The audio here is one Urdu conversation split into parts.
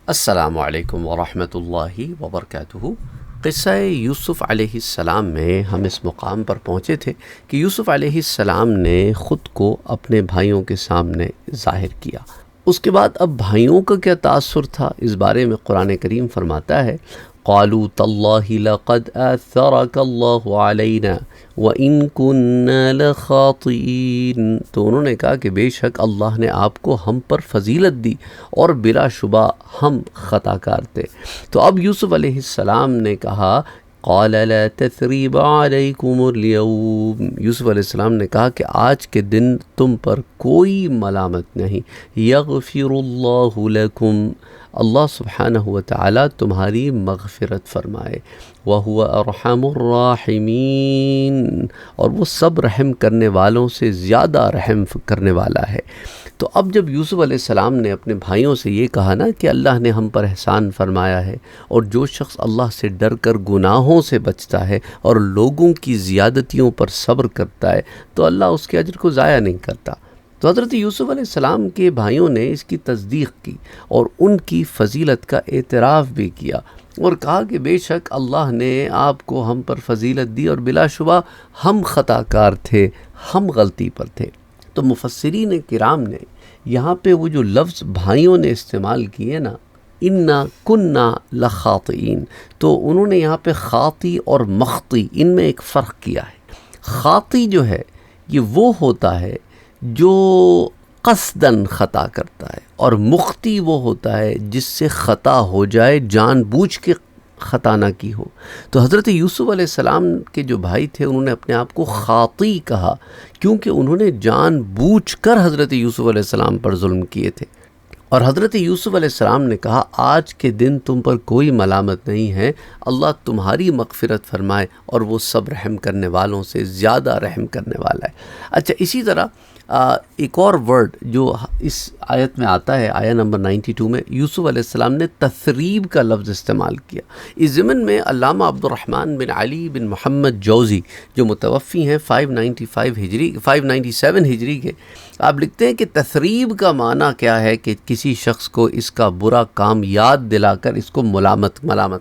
السلام علیکم ورحمۃ اللہ وبرکاتہ۔ قصہ یوسف علیہ السلام میں ہم اس مقام پر پہنچے تھے کہ یوسف علیہ السلام نے خود کو اپنے بھائیوں کے سامنے ظاہر کیا۔ اس کے بعد اب بھائیوں کا کیا تاثر تھا، اس بارے میں قرآن کریم فرماتا ہے قالوا تاللہ لقد آثرک اللہ علینا وإن كنا لخاطئین، تو انہوں نے کہا کہ بے شک اللہ نے آپ کو ہم پر فضیلت دی اور بلا شبہ ہم خطا کار تھے۔ تو اب یوسف علیہ السلام نے کہا قال لا تثریب علیکم اليوم، یوسف علیہ السلام نے کہا کہ آج کے دن تم پر کوئی ملامت نہیں، یغفر اللہ لکم، اللہ سبحانہ وتعالی تمہاری مغفرت فرمائے، وَهُوَ أَرْحَمُ الرَّاحِمِينَ، اور وہ سب رحم کرنے والوں سے زیادہ رحم کرنے والا ہے۔ تو اب جب یوسف علیہ السلام نے اپنے بھائیوں سے یہ کہا نا کہ اللہ نے ہم پر احسان فرمایا ہے، اور جو شخص اللہ سے ڈر کر گناہوں سے بچتا ہے اور لوگوں کی زیادتیوں پر صبر کرتا ہے تو اللہ اس کے اجر کو ضائع نہیں کرتا۔ تو حضرت یوسف علیہ السلام کے بھائیوں نے اس کی تصدیق کی اور ان کی فضیلت کا اعتراف بھی کیا اور کہا کہ بے شک اللہ نے آپ کو ہم پر فضیلت دی اور بلا شبہ ہم خطا کار تھے، ہم غلطی پر تھے۔ تو مفسرین کرام نے یہاں پہ وہ جو لفظ بھائیوں نے استعمال کیے نا، انا کننا لخاطئین، تو انہوں نے یہاں پہ خاطی اور مخطی ان میں ایک فرق کیا ہے۔ خاطی جو ہے یہ وہ ہوتا ہے جو قصداً خطا کرتا ہے، اور مخطی وہ ہوتا ہے جس سے خطا ہو جائے، جان بوجھ کے خطا نہ کی ہو۔ تو حضرت یوسف علیہ السلام کے جو بھائی تھے انہوں نے اپنے آپ کو خاطی کہا، کیونکہ انہوں نے جان بوجھ کر حضرت یوسف علیہ السلام پر ظلم کیے تھے۔ اور حضرت یوسف علیہ السلام نے کہا آج کے دن تم پر کوئی ملامت نہیں ہے، اللہ تمہاری مغفرت فرمائے اور وہ سب رحم کرنے والوں سے زیادہ رحم کرنے والا ہے۔ اچھا، اسی طرح ایک اور ورڈ جو اس آیت میں آتا ہے، آیہ نمبر 92 میں یوسف علیہ السلام نے تثریب کا لفظ استعمال کیا۔ اس ضمن میں علامہ عبد الرحمن بن علی بن محمد جوزی جو متوفی ہیں 597 ہجری کے، آپ لکھتے ہیں کہ تثریب کا معنی کیا ہے کہ کسی شخص کو اس کا برا کام یاد دلا کر اس کو ملامت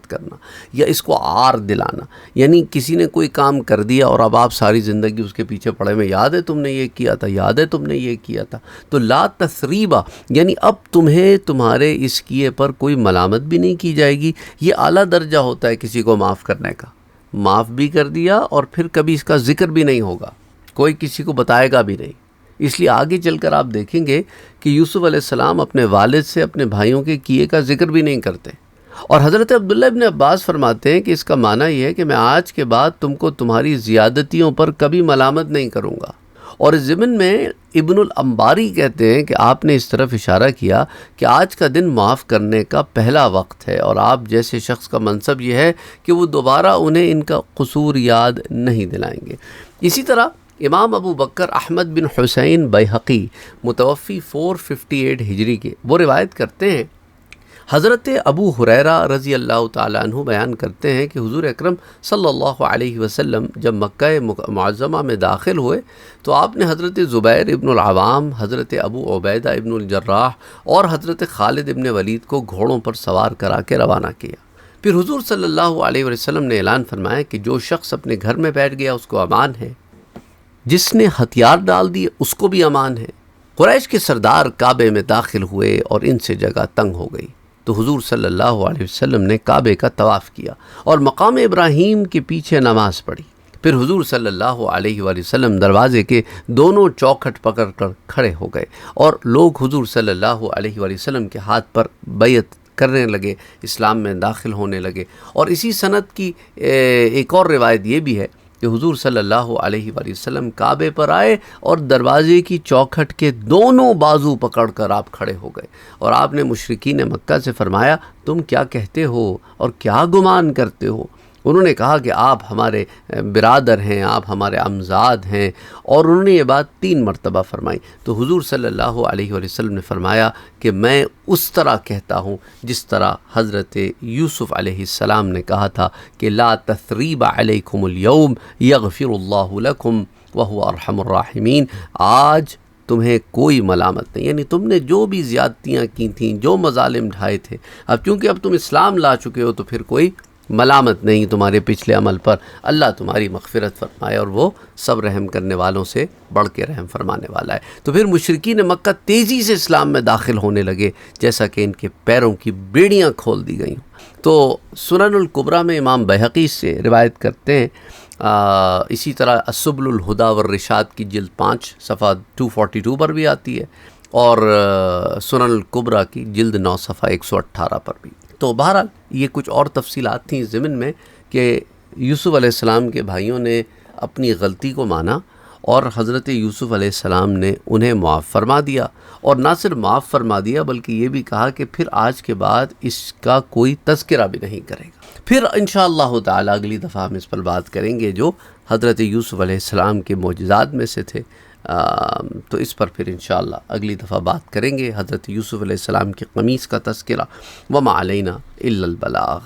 کرنا یا اس کو عار دلانا، یعنی کسی نے کوئی کام کر دیا اور اب آپ ساری زندگی اس کے پیچھے پڑے میں، یاد ہے تم نے یہ کیا تھا، یاد ہے تم نے یہ کیا تھا۔ تو لا تثریبہ یعنی اب تمہیں تمہارے اس کیے پر کوئی ملامت بھی نہیں کی جائے گی۔ یہ اعلیٰ درجہ ہوتا ہے کسی کو معاف کرنے کا، معاف بھی کر دیا اور پھر کبھی اس کا ذکر بھی نہیں ہوگا، کوئی کسی کو بتائے گا بھی نہیں۔ اس لیے آگے چل کر آپ دیکھیں گے کہ یوسف علیہ السلام اپنے والد سے اپنے بھائیوں کے کیے کا ذکر بھی نہیں کرتے۔ اور حضرت عبداللہ ابن عباس فرماتے ہیں کہ اس کا معنی یہ ہے کہ میں آج کے بعد تم کو تمہاری زیادتیوں پر کبھی ملامت نہیں کروں گا۔ اور اس ضمن میں ابن الانباری کہتے ہیں کہ آپ نے اس طرف اشارہ کیا کہ آج کا دن معاف کرنے کا پہلا وقت ہے، اور آپ جیسے شخص کا منصب یہ ہے کہ وہ دوبارہ انہیں ان کا قصور یاد نہیں دلائیں گے۔ اسی طرح امام ابو بکر احمد بن حسین بیہقی متوفی 458 ہجری کے، وہ روایت کرتے ہیں، حضرت ابو ہریرہ رضی اللہ تعالیٰ عنہ بیان کرتے ہیں کہ حضور اکرم صلی اللہ علیہ وسلم جب مکہ معظمہ میں داخل ہوئے تو آپ نے حضرت زبیر ابن العوام، حضرت ابو عبیدہ ابن الجراح اور حضرت خالد ابن ولید کو گھوڑوں پر سوار کرا کے روانہ کیا۔ پھر حضور صلی اللہ علیہ وسلم نے اعلان فرمایا کہ جو شخص اپنے گھر میں بیٹھ گیا اس کو امان ہے، جس نے ہتھیار ڈال دیے اس کو بھی امان ہے۔ قریش کے سردار کعبے میں داخل ہوئے اور ان سے جگہ تنگ ہو گئی، تو حضور صلی اللہ علیہ وسلم نے کعبے کا طواف کیا اور مقام ابراہیم کے پیچھے نماز پڑھی۔ پھر حضور صلی اللہ علیہ وآلہ وسلم دروازے کے دونوں چوکھٹ پکڑ کر کھڑے ہو گئے اور لوگ حضور صلی اللہ علیہ وآلہ وسلم کے ہاتھ پر بیعت کرنے لگے، اسلام میں داخل ہونے لگے۔ اور اسی سند کی ایک اور روایت یہ بھی ہے کہ حضور صلی اللہ علیہ وآلہ وسلم کعبے پر آئے اور دروازے کی چوکھٹ کے دونوں بازو پکڑ کر آپ کھڑے ہو گئے، اور آپ نے مشرکین مکہ سے فرمایا تم کیا کہتے ہو اور کیا گمان کرتے ہو؟ انہوں نے کہا کہ آپ ہمارے برادر ہیں، آپ ہمارے امزاد ہیں، اور انہوں نے یہ بات 3 مرتبہ فرمائی۔ تو حضور صلی اللہ علیہ وآلہ وسلم نے فرمایا کہ میں اس طرح کہتا ہوں جس طرح حضرت یوسف علیہ السلام نے کہا تھا کہ لا تثریب علیکم اليوم یغفر اللہ لکم وہو ارحم الراحمین، آج تمہیں کوئی ملامت نہیں، یعنی تم نے جو بھی زیادتیاں کی تھیں، جو مظالم ڈھائے تھے، اب چونکہ اب تم اسلام لا چکے ہو تو پھر کوئی ملامت نہیں تمہارے پچھلے عمل پر، اللہ تمہاری مغفرت فرمائے، اور وہ سب رحم کرنے والوں سے بڑھ کے رحم فرمانے والا ہے۔ تو پھر مشرکین مکہ تیزی سے اسلام میں داخل ہونے لگے، جیسا کہ ان کے پیروں کی بیڑیاں کھول دی گئیں۔ تو سنن الکبریٰ میں امام بہقی سے روایت کرتے ہیں، اسی طرح السبل الہدیٰ والرشاد کی جلد 5 صفحہ 242 پر بھی آتی ہے، اور سنن الکبریٰ کی جلد 9 صفحہ 118 پر بھی۔ تو بہرحال یہ کچھ اور تفصیلات تھیں ضمن میں کہ یوسف علیہ السلام کے بھائیوں نے اپنی غلطی کو مانا، اور حضرت یوسف علیہ السلام نے انہیں معاف فرما دیا، اور نہ صرف معاف فرما دیا بلکہ یہ بھی کہا کہ پھر آج کے بعد اس کا کوئی تذکرہ بھی نہیں کرے گا۔ پھر انشاءاللہ تعالی اگلی دفعہ ہم اس پر بات کریں گے جو حضرت یوسف علیہ السلام کے معجزات میں سے تھے، تو اس پر پھر انشاءاللہ اگلی دفعہ بات کریں گے، حضرت یوسف علیہ السلام کی قمیص کا تذکرہ۔ وما علینا الا البلاغ۔